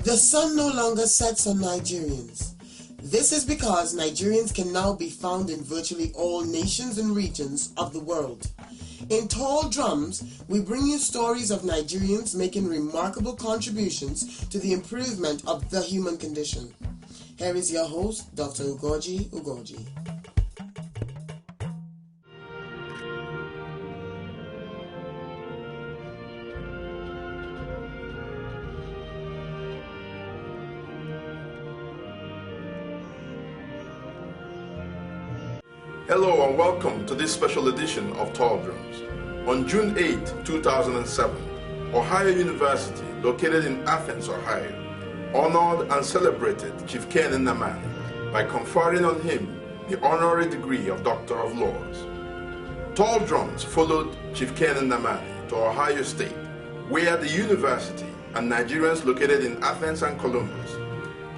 The sun no longer sets on Nigerians. This is because Nigerians can now be found in virtually all nations and regions of the world. In Tall Drums, we bring you stories of Nigerians making remarkable contributions to the improvement of the human condition. Here is your host, Dr. Ugoji Ugoji. Hello and welcome to this special edition of Tall Drums. On June 8, 2007, Ohio University, located in Athens, Ohio, honored and celebrated Chief Ken Nnamani by conferring on him the honorary degree of Doctor of Laws. Tall Drums followed Chief Ken Nnamani to Ohio State, where the university and Nigerians located in Athens and Columbus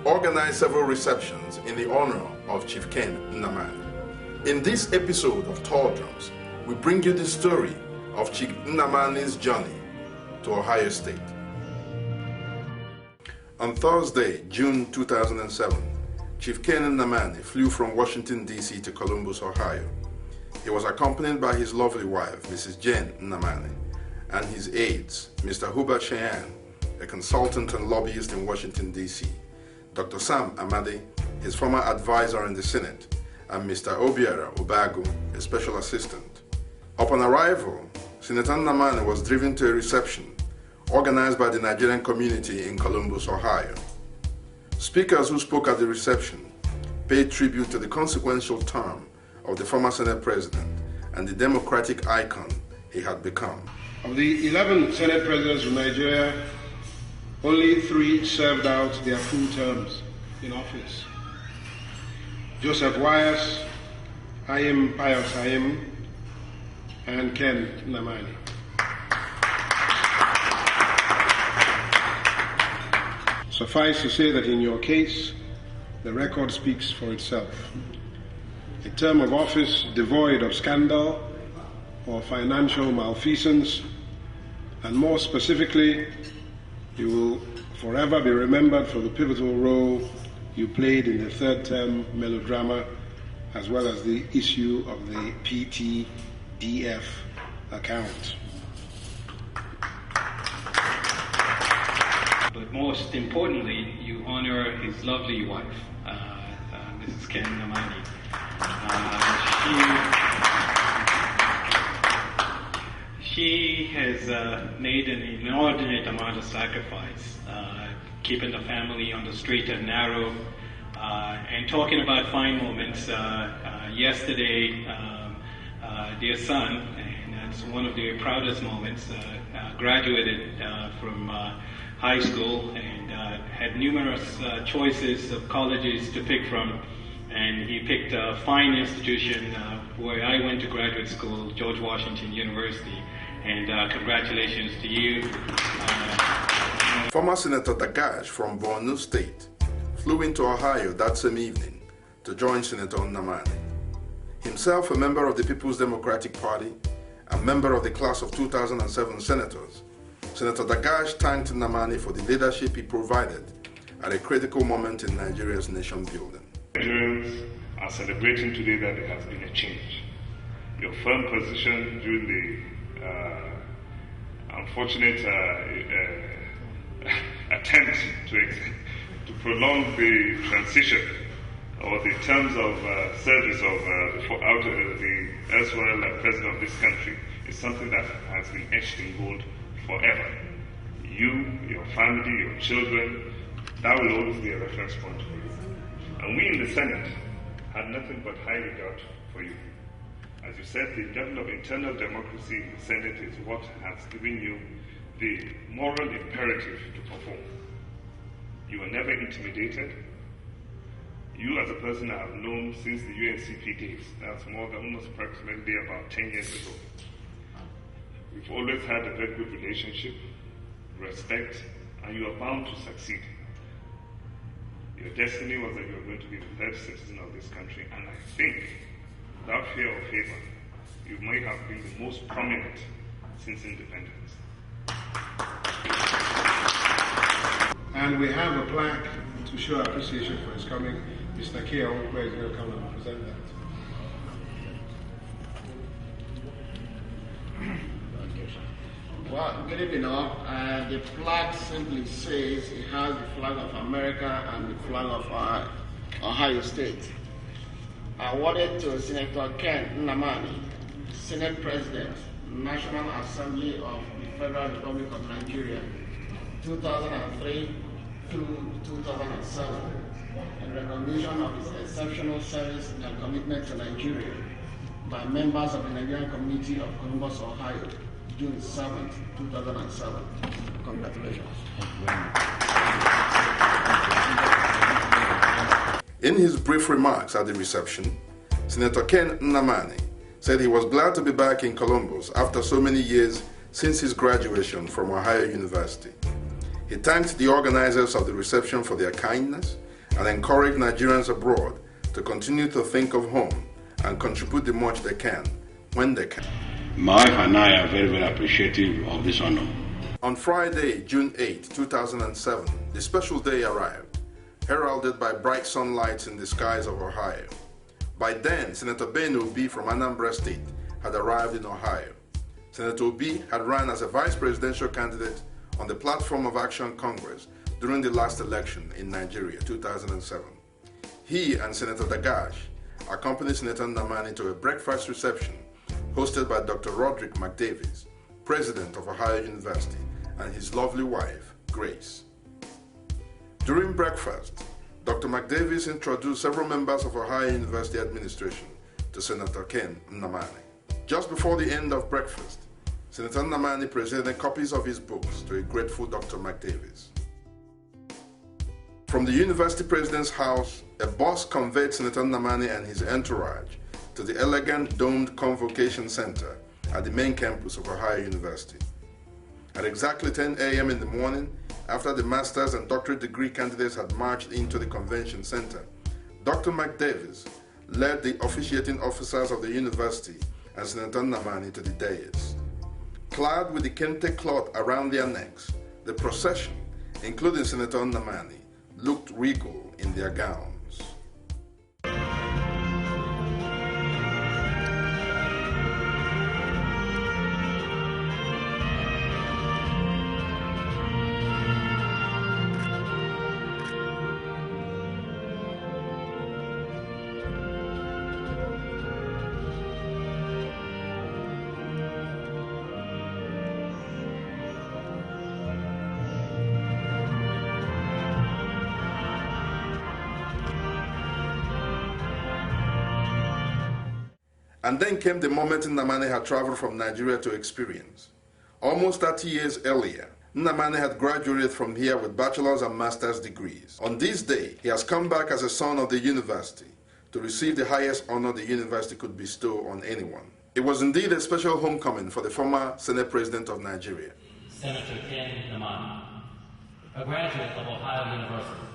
organized several receptions in the honor of Chief Ken Nnamani. In this episode of Tall Drums, we bring you the story of Chief Nnamani's journey to Ohio State. On Thursday, June 2007, Chief Ken Nnamani flew from Washington, D.C. to Columbus, Ohio. He was accompanied by his lovely wife, Mrs. Jane Nnamani, and his aides, Mr. Hubert Cheyenne, a consultant and lobbyist in Washington, D.C., Dr. Sam Amadi, his former advisor in the Senate, and Mr. Obiara Obagu, a special assistant. Upon arrival, Senator Nnamani was driven to a reception organized by the Nigerian community in Columbus, Ohio. Speakers who spoke at the reception paid tribute to the consequential term of the former Senate President and the democratic icon he had become. Of the 11 Senate Presidents of Nigeria, only 3 served out their full terms in office. Joseph Wyeth, Ayim Pius Ayim, and Ken Nnamani. Suffice to say that in your case, the record speaks for itself. A term of office devoid of scandal or financial malfeasance, and more specifically, you will forever be remembered for the pivotal role you played in the third-term melodrama, as well as the issue of the PTDF account. But most importantly, you honor his lovely wife, Mrs. Ken Nnamani. She has made an inordinate amount of sacrifice, keeping the family on the straight and narrow, and talking about fine moments. Yesterday, their son, and that's one of their proudest moments, graduated from high school and had numerous choices of colleges to pick from, and he picked a fine institution where I went to graduate school, George Washington University, and congratulations to you. Former Senator Dagash from Borno State flew into Ohio that same evening to join Senator Nnamani. Himself a member of the People's Democratic Party and member of the class of 2007 senators, Senator Dagash thanked Nnamani for the leadership he provided at a critical moment in Nigeria's nation building. Nigerians are celebrating today that there has been a change. Your firm position during the unfortunate attempt to prolong the transition or the terms of service of the erstwhile president of this country is something that has been etched in gold forever. You, your family, your children, that will always be a reference point for you. And we in the Senate had nothing but high regard for you. As you said, the level of internal democracy in the Senate is what has given you the moral imperative to perform. You were never intimidated. You as a person I have known since the UNCP days, that's more than almost approximately about 10 years ago. We've always had a very good relationship, respect, and you are bound to succeed. Your destiny was that you were going to be the third citizen of this country, and I think, without fear or favor, you might have been the most prominent since independence. And And we have a plaque to show appreciation for his coming. Mr. Keo, where is going to come and present that? Well, good evening all. The flag simply says it has the flag of America and the flag of Ohio State. Awarded to Senator Ken Nnamani, Senate President, National Assembly of the Federal Republic of Nigeria, 2003 through 2007, in recognition of his exceptional service and commitment to Nigeria by members of the Nigerian community of Columbus, Ohio, June 7, 2007. Congratulations. In his brief remarks at the reception, Senator Ken Nnamani said he was glad to be back in Columbus after so many years since his graduation from Ohio University. He thanked the organizers of the reception for their kindness and encouraged Nigerians abroad to continue to think of home and contribute the much they can when they can. My wife and I are very, very appreciative of this honor. On Friday, June 8, 2007, the special day arrived, heralded by bright sunlights in the skies of Ohio. By then, Senator Ben Obi from Anambra State had arrived in Ohio. Senator Obi had run as a vice presidential candidate on the Platform of Action Congress during the last election in Nigeria, 2007. He and Senator Dagash accompanied Senator Nnamani to a breakfast reception hosted by Dr. Roderick McDavis, president of Ohio University, and his lovely wife, Grace. During breakfast, Dr. McDavis introduced several members of Ohio University administration to Senator Ken Nnamani. Just before the end of breakfast, Senator Nnamani presented copies of his books to a grateful Dr. McDavis. From the university president's house, a bus conveyed Senator Nnamani and his entourage to the elegant domed convocation center at the main campus of Ohio University. At exactly 10 a.m. in the morning, after the master's and doctorate degree candidates had marched into the convention center, Dr. McDavis led the officiating officers of the university and Senator Nnamani to the dais. Clad with the kente cloth around their necks, the procession, including Senator Nnamani, looked regal in their gowns. And then came the moment Nnamani had traveled from Nigeria to experience. Almost 30 years earlier, Nnamani had graduated from here with bachelor's and master's degrees. On this day, he has come back as a son of the university to receive the highest honor the university could bestow on anyone. It was indeed a special homecoming for the former Senate President of Nigeria. Senator Ken Nnamani, a graduate of Ohio University.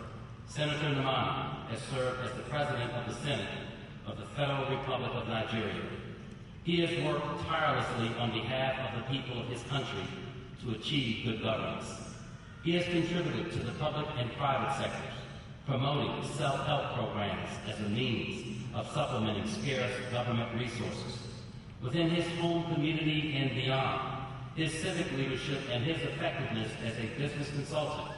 Senator Nnamani has served as the President of the Senate of the Federal Republic of Nigeria. He has worked tirelessly on behalf of the people of his country to achieve good governance. He has contributed to the public and private sectors, promoting self-help programs as a means of supplementing scarce government resources. Within his home community and beyond, his civic leadership and his effectiveness as a business consultant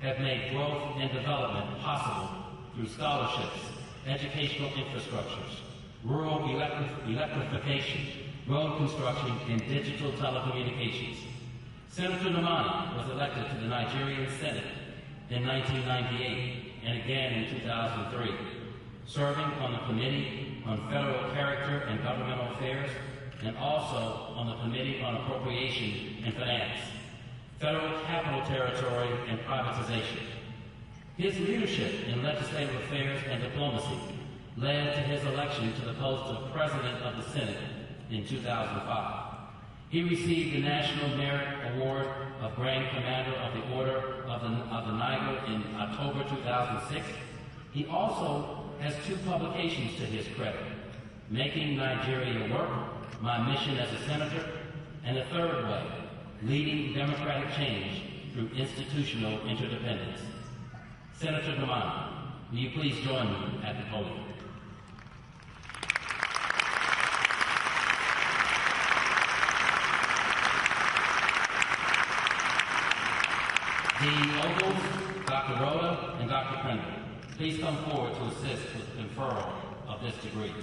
have made growth and development possible through scholarships, educational infrastructures, rural electrification, road construction, and digital telecommunications. Senator Nnamani was elected to the Nigerian Senate in 1998 and again in 2003, serving on the Committee on Federal Character and Governmental Affairs and also on the Committee on Appropriation and Finance, Federal Capital Territory, and Privatization. His leadership in legislative affairs and diplomacy led to his election to the post of President of the Senate in 2005. He received the National Merit Award of Grand Commander of the Order of the Niger in October 2006. He also has 2 publications to his credit, Making Nigeria Work, My Mission as a Senator, and The Third Way, Leading Democratic Change Through Institutional Interdependence. Senator Namani, will you please join me at the podium? Dean Ogles, Dr. Rhoda, and Dr. Prendle, please come forward to assist with the conferral of this degree.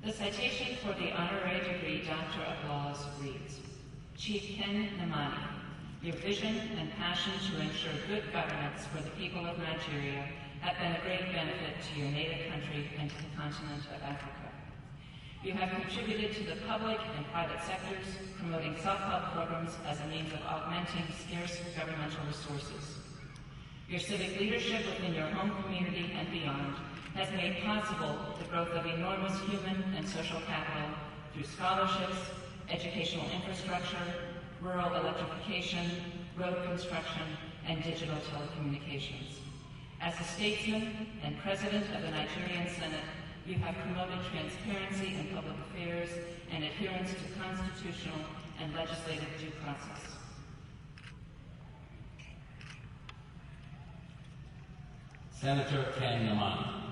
The citation for the honorary degree Doctor of Laws reads, Chief Ken Namani, your vision and passion to ensure good governance for the people of Nigeria have been a great benefit to your native country and to the continent of Africa. You have contributed to the public and private sectors, promoting self-help programs as a means of augmenting scarce governmental resources. Your civic leadership within your home community and beyond has made possible the growth of enormous human and social capital through scholarships, educational infrastructure, rural electrification, road construction, and digital telecommunications. As a statesman and president of the Nigerian Senate, you have promoted transparency in public affairs and adherence to constitutional and legislative due process. Senator Ken Namani,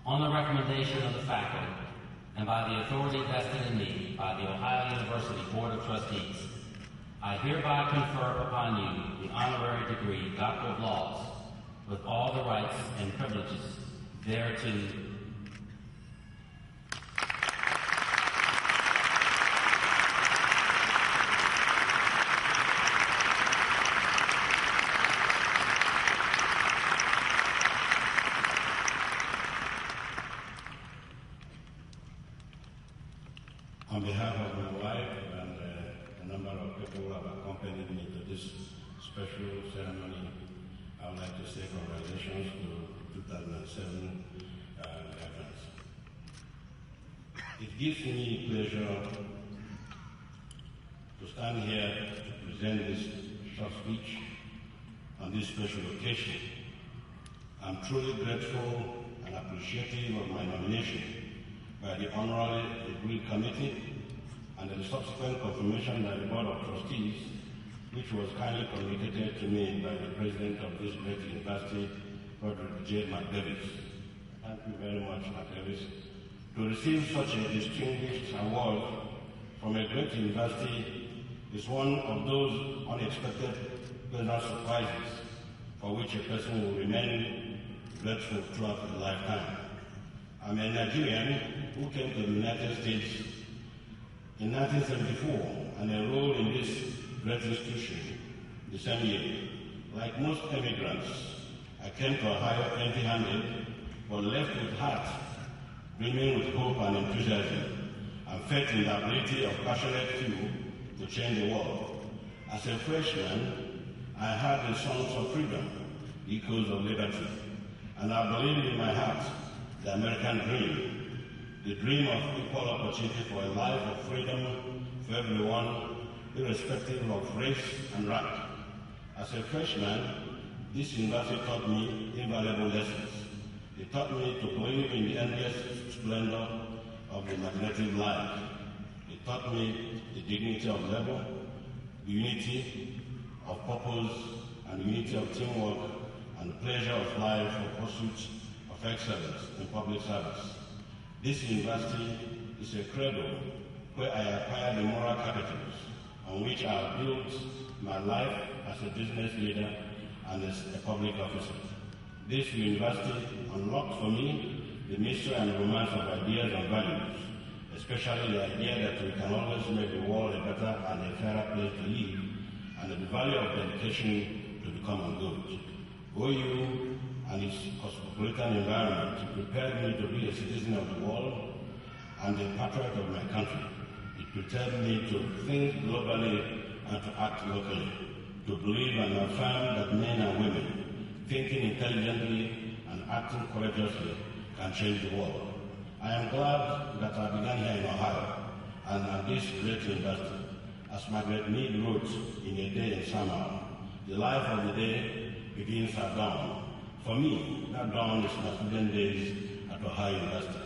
on the recommendation of the faculty and by the authority vested in me by the Ohio University Board of Trustees, I hereby confer upon you the honorary degree Doctor of Laws with all the rights and privileges thereto. On behalf of my wife and a number of people who have accompanied me to this special ceremony, I would like to say congratulations to 2007 veterans. It gives me pleasure to stand here to present this short speech on this special occasion. I'm truly grateful and appreciative of my nomination by the Honorary Degree Committee and the subsequent confirmation by the Board of Trustees, which was kindly communicated to me by the President of this great university, Roderick J. McDavis. Thank you very much, McDavis. To receive such a distinguished award from a great university is one of those unexpected pleasant surprises for which a person will remain grateful throughout a lifetime. I'm a Nigerian who came to the United States in 1974 and enrolled in this great institution the same year. Like most immigrants, I came to Ohio empty-handed, but left with heart, brimming with hope and enthusiasm, and faith in the ability of passionate few to change the world. As a freshman, I heard the songs of freedom, echoes of liberty, and I believed in my heart the American dream, the dream of equal opportunity for a life of freedom for everyone, irrespective of race and rank. As a freshman, this university taught me invaluable lessons. It taught me to believe in the endless splendor of the magnetic life. It taught me the dignity of labor, the unity of purpose, and the unity of teamwork, and the pleasure of life for pursuit of excellence in public service. This university is a cradle where I acquired the moral capitals on which I have built my life as a business leader and as a public officer. This university unlocked for me the mystery and romance of ideas and values, especially the idea that we can always make the world a better and a fairer place to live, and the value of dedication to the common good. OU and its cosmopolitan environment prepared me to be a citizen of the world and a patriot of my country. It prepared me to think globally and to act locally, to believe and affirm that men and women, thinking intelligently and acting courageously, can change the world. I am glad that I began here in Ohio and at this great university. As Margaret Mead wrote in A Day in Summer, the life of the day begins at dawn. For me, that dawn is my student days at Ohio University.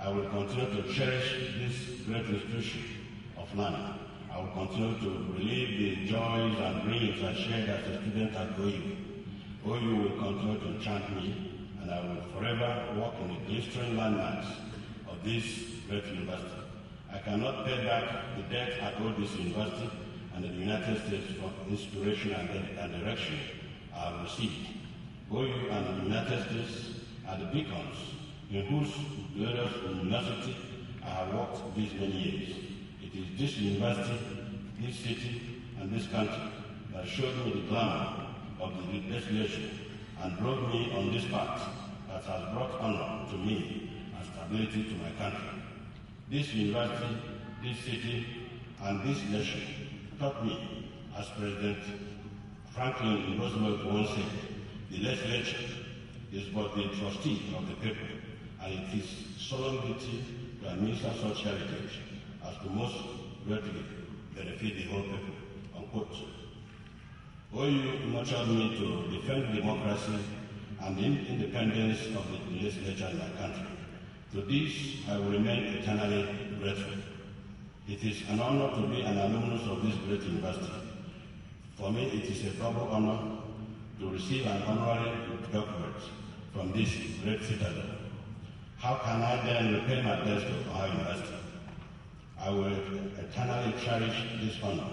I will continue to cherish this great institution of learning. I will continue to relive the joys and dreams I shared as a student at OU. OU will continue to enchant me, and I will forever walk in the glittering landmarks of this great university. I cannot pay back the debt I owe this university and the United States for inspiration and direction I have received. OU and the United States are the beacons in whose glorious university I have worked these many years. It is this university, this city, and this country that showed me the glamour of the legislation and drove me on this path that has brought honor to me and stability to my country. This university, this city, and this nation taught me, as President Franklin Roosevelt once said, the legislature is but the trustee of the people, and it is solemn duty to administer such heritage as to most greatly benefit the whole people, unquote. OU nurtured me to defend democracy and the independence of the legislature in my country. To this, I will remain eternally grateful. It is an honor to be an alumnus of this great university. For me, it is a double honor to receive an honorary doctorate from this great citadel. How can I then repay my debts to Ohio University? I will eternally cherish this honor.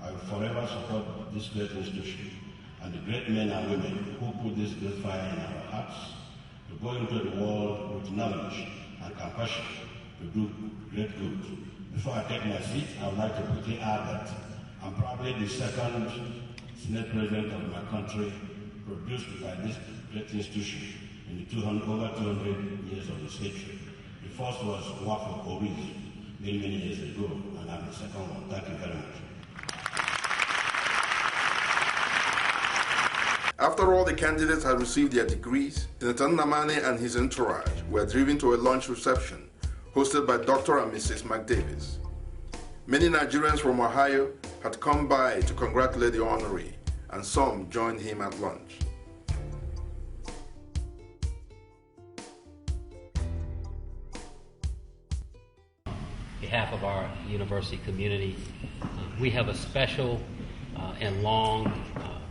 I will forever support this great institution and the great men and women who put this great fire in our hearts to go into the world with knowledge and compassion to do great good. Before I take my seat, I would like to quickly add that I'm probably the second Senate President of my country produced by this great institution in the over 200 years of its history. The first was Nwafọ Orizu many years ago, and I'm the second one. Thank you very much. After all the candidates had received their degrees, Senator Nnamani and his entourage were driven to a lunch reception hosted by Dr. and Mrs. McDavis. Many Nigerians from Ohio had come by to congratulate the honoree, and some joined him at lunch. On behalf of our university community, we have a special and long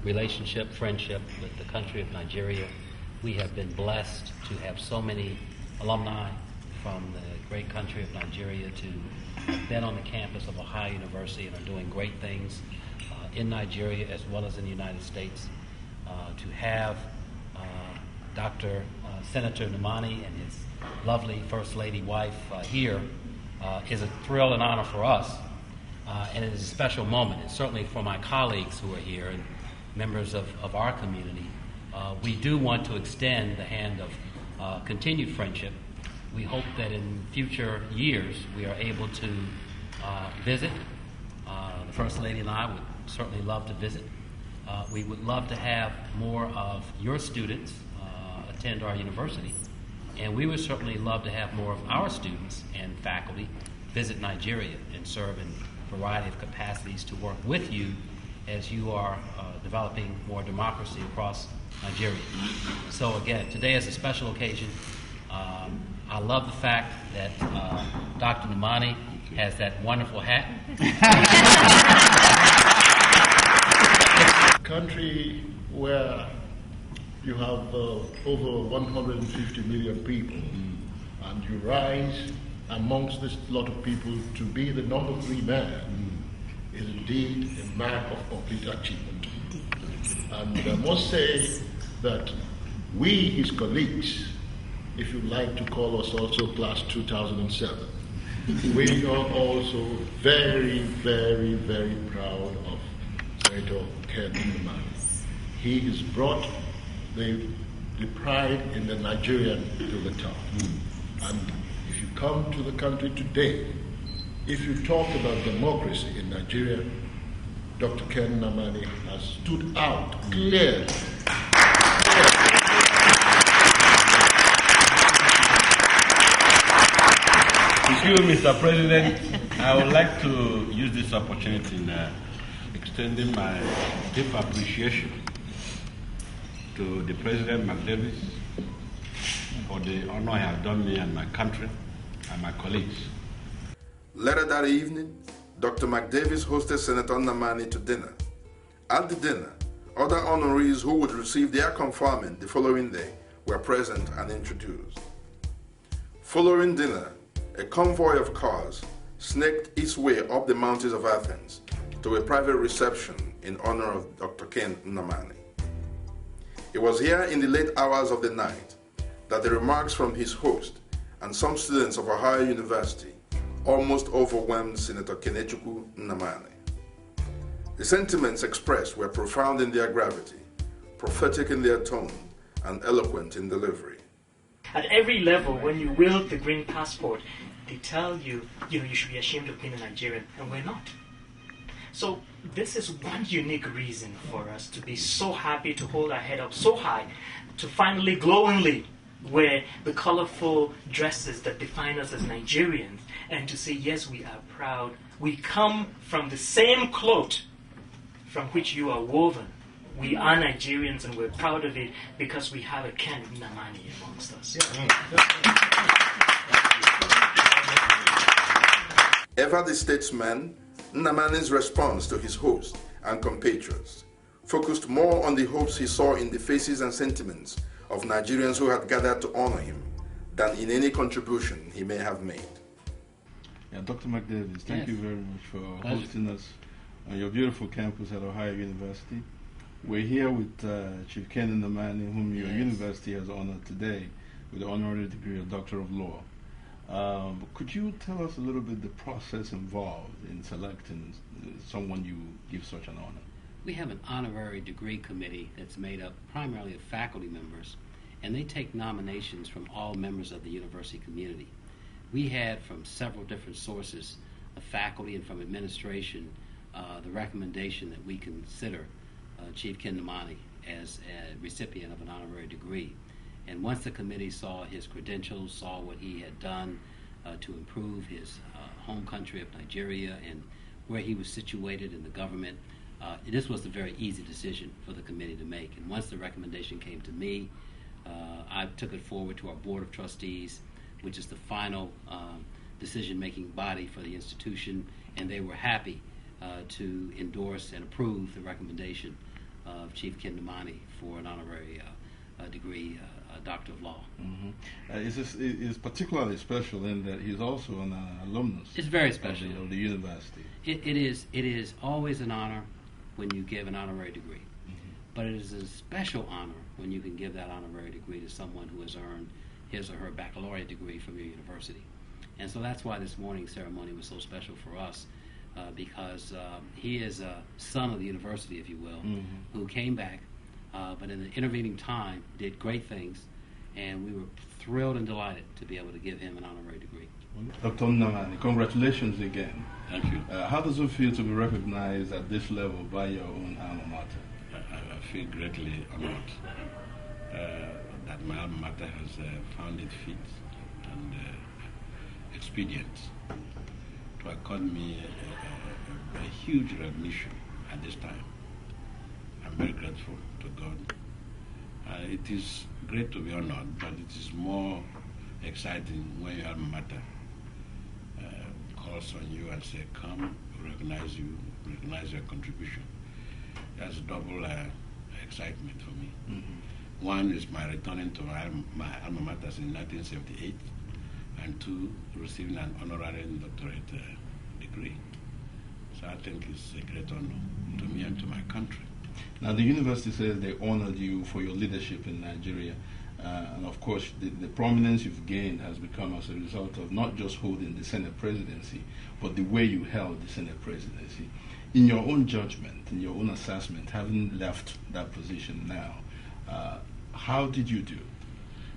relationship, friendship with the country of Nigeria. We have been blessed to have so many alumni from the great country of Nigeria to have been on the campus of Ohio University and are doing great things in Nigeria as well as in the United States. To have Dr. Senator Nnamani and his lovely First Lady wife here is a thrill and honor for us, and it is a special moment. And certainly for my colleagues who are here and members of our community, we do want to extend the hand of continued friendship. We hope that in future years we are able to visit. The First Lady and I would certainly love to visit. We would love to have more of your students attend our university, and we would certainly love to have more of our students and faculty visit Nigeria and serve in a variety of capacities to work with you as you are developing more democracy across Nigeria. So again, today is a special occasion. I love the fact that Dr. Nnamani has that wonderful hat. Country where you have over 150 million people, and you rise amongst this lot of people to be the number 3 man is indeed a mark of complete achievement. And I must say that we, his colleagues, if you like to call us also class 2007, we are also very, very, very proud of Senator Ken Nnamani. He has brought the pride in the Nigerian to the top. And if you come to the country today, if you talk about democracy in Nigeria, Dr. Ken Nnamani has stood out clearly. Thank you, Mr. President. I would like to use this opportunity in extending my deep appreciation to the President McDavis for the honor he has done me and my country and my colleagues. Later that evening, Dr. McDavis hosted Senator Nnamani to dinner. At the dinner, other honorees who would receive their conferment the following day were present and introduced. Following dinner, a convoy of cars snaked its way up the mountains of Athens to a private reception in honor of Dr. Ken Nnamani. It was here in the late hours of the night that the remarks from his host and some students of Ohio University almost overwhelmed Senator Kenechukwu Nnamani. The sentiments expressed were profound in their gravity, prophetic in their tone, and eloquent in delivery. At every level, when you wield the green passport, they tell you, you should be ashamed of being a Nigerian, and we're not. So this is one unique reason for us to be so happy to hold our head up so high, to finally glowingly wear the colorful dresses that define us as Nigerians, and to say, yes, we are proud. We come from the same cloth from which you are woven. We are Nigerians, and we're proud of it because we have a Ken Nnamani amongst us. Ever the statesman, Nnamani's response to his host and compatriots focused more on the hopes he saw in the faces and sentiments of Nigerians who had gathered to honor him than in any contribution he may have made. Yeah, Dr. McDavis, thank you very much for hosting us on your beautiful campus at Ohio University. We're here with Chief Ken Nnamani, whom your university has honored today with the honorary degree of Doctor of Law. Could you tell us a little bit the process involved in selecting someone you give such an honor? We have an honorary degree committee that's made up primarily of faculty members, and they take nominations from all members of the university community. We had from several different sources of faculty and from administration the recommendation that we consider Chief Ken Nnamani as a recipient of an honorary degree. And once the committee saw his credentials, saw what he had done to improve his home country of Nigeria and where he was situated in the government, this was a very easy decision for the committee to make. And once the recommendation came to me, I took it forward to our Board of Trustees, which is the final decision-making body for the institution, and they were happy to endorse and approve the recommendation of Chief Ken Nnamani for an honorary degree, Doctor of Law. It's particularly special in that he's also an alumnus. It's very special of the university. It is always an honor when you give an honorary degree, but it is a special honor when you can give that honorary degree to someone who has earned his or her baccalaureate degree from your university. And so that's why this morning's ceremony was so special for us, because he is a son of the university, if you will, who came back, but in the intervening time did great things, and we were thrilled and delighted to be able to give him an honorary degree. Dr. Nnamani, congratulations again. Thank you. How does it feel to be recognized at this level by your own alma mater? I feel greatly honored that my alma mater has found it fit and expedient to accord me a huge recognition at this time. I'm very grateful to God. It is great to be honored, but it is more exciting when your alma mater calls on you and say, come, recognize you, recognize your contribution. That's double excitement for me. One is my returning to my alma mater in 1978, and two, receiving an honorary doctorate degree. So I think it's a great honor to me and to my country. Now, the university says they honored you for your leadership in Nigeria. And of course, the prominence you've gained has become as a result of not just holding the Senate presidency, but the way you held the Senate presidency. In your own judgment, in your own assessment, having left that position now, how did you do?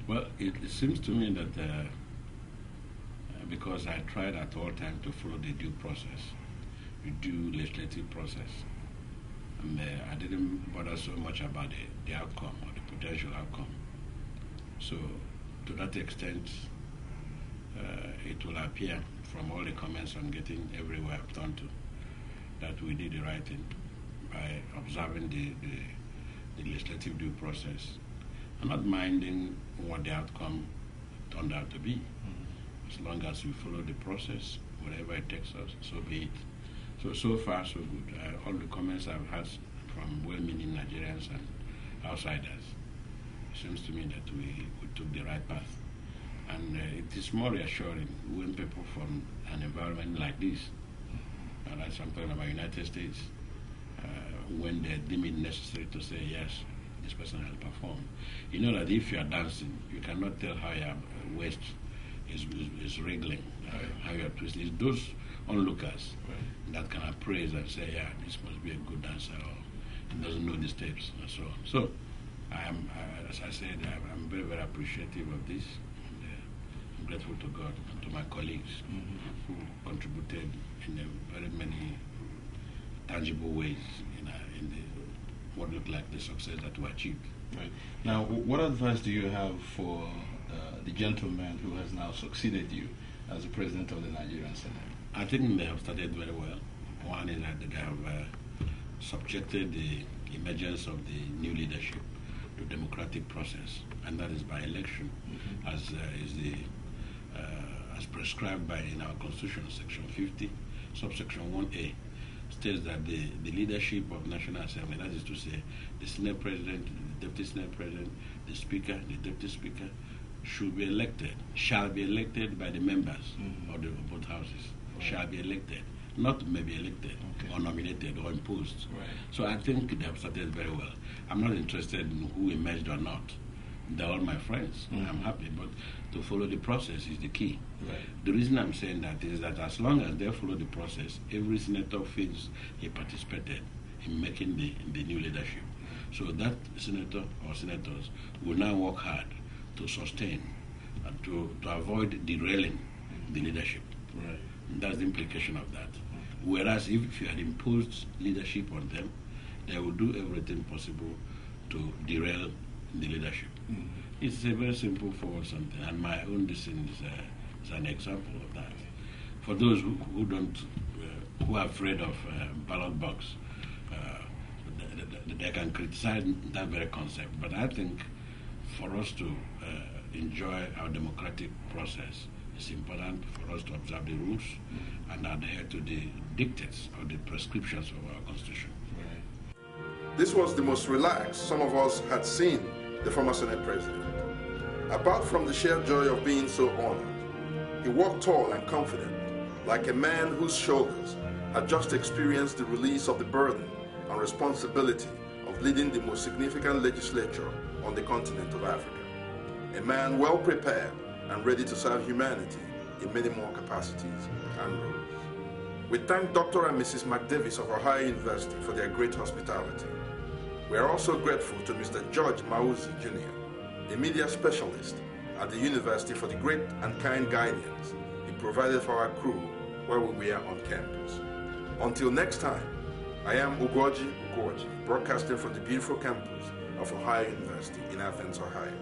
Well, it seems to me that because I tried at all times to follow the due process, the due legislative process, and I didn't bother so much about the outcome or the potential outcome. So, to that extent, it will appear from all the comments I'm getting everywhere I've turned to that we did the right thing by observing the legislative due process and not minding what the outcome turned out to be. As long as we follow the process, whatever it takes us, so be it. So far, so good. All the comments I've had from well-meaning Nigerians and outsiders, it seems to me that we took the right path. And it is more reassuring when people from an environment like this, that's I'm talking about United States, when they deem it necessary to say, yes, this person has performed. You know that if you are dancing, you cannot tell how your waist is wriggling, how you are twisting. It's those onlookers that can appraise and say, yeah, this must be a good dancer, or he doesn't know the steps, and so on. So, as I said, I'm very, very appreciative of this. I'm grateful to God and to my colleagues who contributed in very many tangible ways in what looked like the success that we achieved. Right. Now, what advice do you have for the gentleman who has now succeeded you as the president of the Nigerian Senate? I think they have started very well. One is that they have subjected the emergence of the new leadership to democratic process, and that is by election, as prescribed in our Constitution, Section 50, subsection 1A, states that the leadership of National Assembly, that is to say, the Senate President, the Deputy Senate President, the Speaker, the Deputy Speaker, shall be elected by the members of both houses. Shall be elected, not maybe elected or nominated or imposed. So I think they have started very well. I'm not interested in who emerged or not. They're all my friends. I'm happy, but to follow the process is the key. The reason I'm saying that is that as long as they follow the process, every senator feels he participated in making the new leadership. So that senator or senators will now work hard to sustain and to avoid derailing the leadership. That's the implication of that. Whereas if you had imposed leadership on them, they will do everything possible to derail the leadership. It's a very simple forward something, and my own decision is an example of that. For those who are afraid of ballot box, they can criticize that very concept. But I think for us to enjoy our democratic process, it's important for us to observe the rules and adhere to the dictates or the prescriptions of our Constitution. This was the most relaxed some of us had seen the former Senate President. Apart from the sheer joy of being so honored, he walked tall and confident, like a man whose shoulders had just experienced the release of the burden and responsibility of leading the most significant legislature on the continent of Africa. A man well prepared and ready to serve humanity in many more capacities and roles. We thank Dr. and Mrs. McDavis of Ohio University for their great hospitality. We are also grateful to Mr. George Mauzi Jr., a media specialist at the university, for the great and kind guidance he provided for our crew while we were on campus. Until next time, I am Ugoji, broadcasting from the beautiful campus of Ohio University in Athens, Ohio.